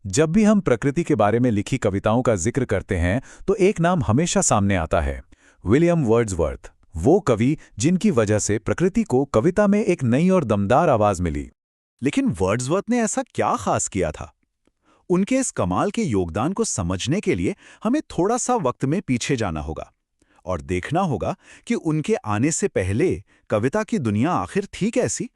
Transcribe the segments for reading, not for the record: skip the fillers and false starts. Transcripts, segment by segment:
जब भी हम प्रकृति के बारे में लिखी कविताओं का जिक्र करते हैं तो एक नाम हमेशा सामने आता है, विलियम वर्ड्सवर्थ। वो कवि जिनकी वजह से प्रकृति को कविता में एक नई और दमदार आवाज मिली। लेकिन वर्ड्सवर्थ ने ऐसा क्या खास किया था? उनके इस कमाल के योगदान को समझने के लिए हमें थोड़ा सा वक्त में पीछे जाना होगा और देखना होगा कि उनके आने से पहले कविता की दुनिया आखिर थी कैसी।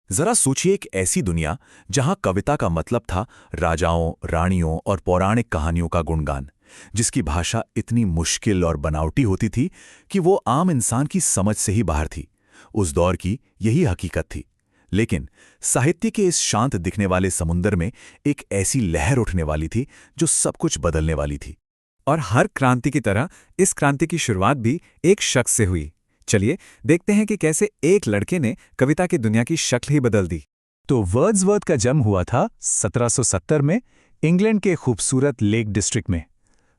जरा सोचिए, एक ऐसी दुनिया जहां कविता का मतलब था राजाओं, रानियों और पौराणिक कहानियों का गुणगान, जिसकी भाषा इतनी मुश्किल और बनावटी होती थी कि वो आम इंसान की समझ से ही बाहर थी। उस दौर की यही हकीकत थी। लेकिन साहित्य के इस शांत दिखने वाले समुंदर में एक ऐसी लहर उठने वाली थी जो सब कुछ बदलने वाली थी। और हर क्रांति की तरह इस क्रांति की शुरुआत भी एक शख्स से हुई। चलिए देखते हैं कि कैसे एक लड़के ने कविता की दुनिया की शक्ल ही बदल दी। तो वर्ड्सवर्थ का जन्म हुआ था 1770 में इंग्लैंड के खूबसूरत लेक डिस्ट्रिक्ट में।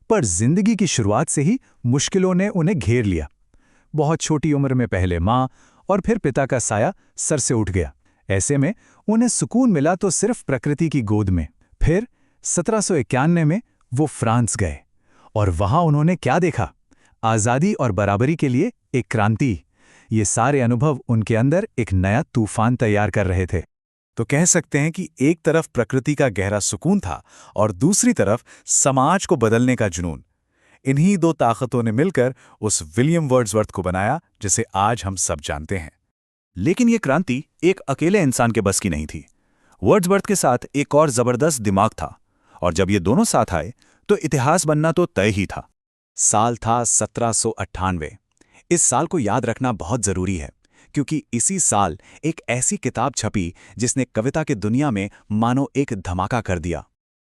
पर जिंदगी की शुरुआत से ही मुश्किलों ने उन्हें घेर लिया। बहुत छोटी उम्र में पहले माँ और फिर पिता का साया सर से उठ गया। ऐसे में उन्हें सुकून मिला तो सिर्फ प्रकृति की गोद में। फिर 1791 में वो फ्रांस गए और वहां उन्होंने क्या देखा? आज़ादी और बराबरी के लिए एक क्रांति। ये सारे अनुभव उनके अंदर एक नया तूफान तैयार कर रहे थे। तो कह सकते हैं कि एक तरफ प्रकृति का गहरा सुकून था और दूसरी तरफ समाज को बदलने का जुनून। इन्हीं दो ताकतों ने मिलकर उस विलियम वर्ड्सवर्थ को बनाया जिसे आज हम सब जानते हैं। लेकिन ये क्रांति एक अकेले इंसान के बस की नहीं थी। वर्ड्सवर्थ के साथ एक और जबरदस्त दिमाग था, और जब ये दोनों साथ आए तो इतिहास बनना तो तय ही था। साल था 1798। इस साल को याद रखना बहुत जरूरी है, क्योंकि इसी साल एक ऐसी किताब छपी जिसने कविता की दुनिया में मानो एक धमाका कर दिया।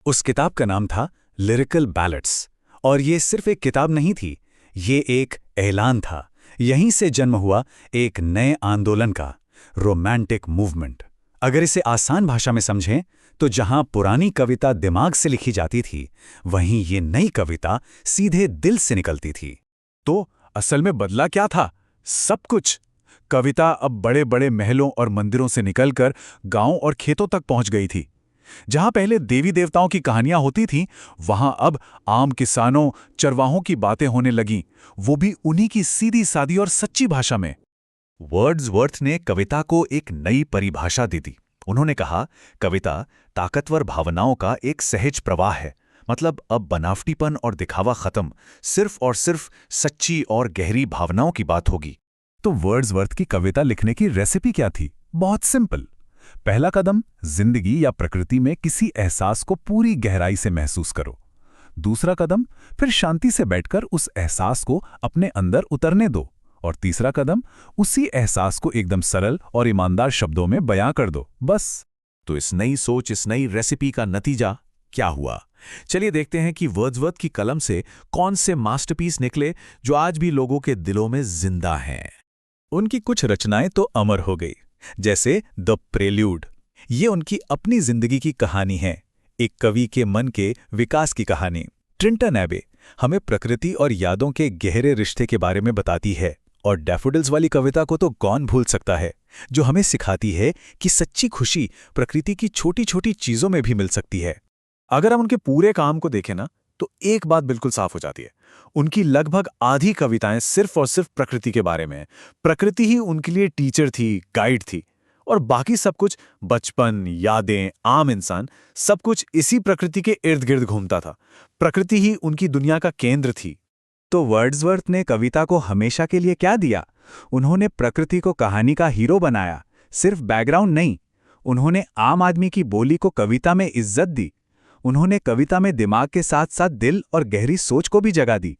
उस किताब का नाम था लिरिकल बैलेट्स। और ये सिर्फ एक किताब नहीं थी, ये एक ऐलान था। यहीं से जन्म हुआ एक नए आंदोलन का, रोमांटिक मूवमेंट। अगर इसे आसान भाषा में समझें तो जहां पुरानी कविता दिमाग से लिखी जाती थी, वहीं ये नई कविता सीधे दिल से निकलती थी। तो असल में बदला क्या था? सब कुछ। कविता अब बड़े बड़े महलों और मंदिरों से निकलकर गांवों और खेतों तक पहुंच गई थी। जहां पहले देवी देवताओं की कहानियां होती थीं, वहां अब आम किसानों, चरवाहों की बातें होने लगीं, वो भी उन्हीं की सीधी सादी और सच्ची भाषा में। वर्ड्सवर्थ ने कविता को एक नई परिभाषा दी थी। उन्होंने कहा, कविता ताकतवर भावनाओं का एक सहज प्रवाह है। मतलब अब बनावटीपन और दिखावा खत्म, सिर्फ और सिर्फ सच्ची और गहरी भावनाओं की बात होगी। तो वर्ड्सवर्थ की कविता लिखने की रेसिपी क्या थी? बहुत सिंपल। पहला कदम, जिंदगी या प्रकृति में किसी एहसास को पूरी गहराई से महसूस करो। दूसरा कदम, फिर शांति से बैठकर उस एहसास को अपने अंदर उतरने दो। और तीसरा कदम, उसी एहसास को एकदम सरल और ईमानदार शब्दों में बयां कर दो, बस। तो इस नई सोच, इस नई रेसिपी का नतीजा क्या हुआ? चलिए देखते हैं कि वर्ड्सवर्थ की कलम से कौन से मास्टरपीस निकले जो आज भी लोगों के दिलों में जिंदा हैं। उनकी कुछ रचनाएं तो अमर हो गई, जैसे द प्रेल्यूड। ये उनकी अपनी जिंदगी की कहानी है, एक कवि के मन के विकास की कहानी। ट्रिंटन एबे हमें प्रकृति और यादों के गहरे रिश्ते के बारे में बताती है। और डैफोडिल्स वाली कविता को तो कौन भूल सकता है, जो हमें सिखाती है कि सच्ची खुशी प्रकृति की छोटी छोटी चीजों में भी मिल सकती है। अगर हम उनके पूरे काम को देखें ना, तो एक बात बिल्कुल साफ हो जाती है। उनकी लगभग आधी कविताएं सिर्फ और सिर्फ प्रकृति के बारे में हैं। प्रकृति ही उनके लिए टीचर थी, गाइड थी, और बाकी सब कुछ, बचपन, यादें, आम इंसान, सब कुछ इसी प्रकृति के इर्द गिर्द घूमता था। प्रकृति ही उनकी दुनिया का केंद्र थी। तो वर्ड्सवर्थ ने कविता को हमेशा के लिए क्या दिया? उन्होंने प्रकृति को कहानी का हीरो बनाया, सिर्फ बैकग्राउंड नहीं। उन्होंने आम आदमी की बोली को कविता में इज्जत दी। उन्होंने कविता में दिमाग के साथ साथ दिल और गहरी सोच को भी जगह दी।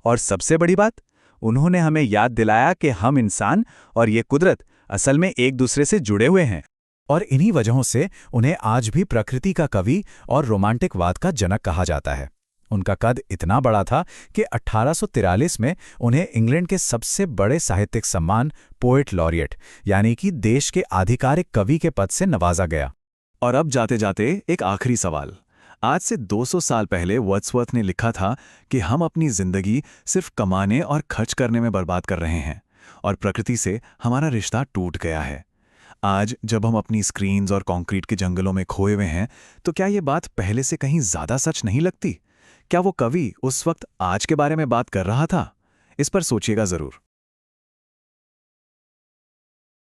और सबसे बड़ी बात, उन्होंने हमें याद दिलाया कि हम इंसान और ये कुदरत असल में एक दूसरे से जुड़े हुए हैं। और इन्हीं वजहों से उन्हें आज भी प्रकृति का कवि और रोमांटिकवाद का जनक कहा जाता है। उनका कद इतना बड़ा था कि 1843 में उन्हें इंग्लैंड के सबसे बड़े साहित्यिक सम्मान पोएट लॉरिएट, यानी कि देश के आधिकारिक कवि के पद से नवाजा गया। और अब जाते जाते एक आखिरी सवाल। आज से 200 साल पहले वर्ड्सवर्थ ने लिखा था कि हम अपनी जिंदगी सिर्फ कमाने और खर्च करने में बर्बाद कर रहे हैं और प्रकृति से हमारा रिश्ता टूट गया है। आज जब हम अपनी स्क्रीन्स और कंक्रीट के जंगलों में खोए हुए हैं, तो क्या ये बात पहले से कहीं ज़्यादा सच नहीं लगती? क्या वो कवि उस वक्त आज के बारे में बात कर रहा था? इस पर सोचिएगा ज़रूर।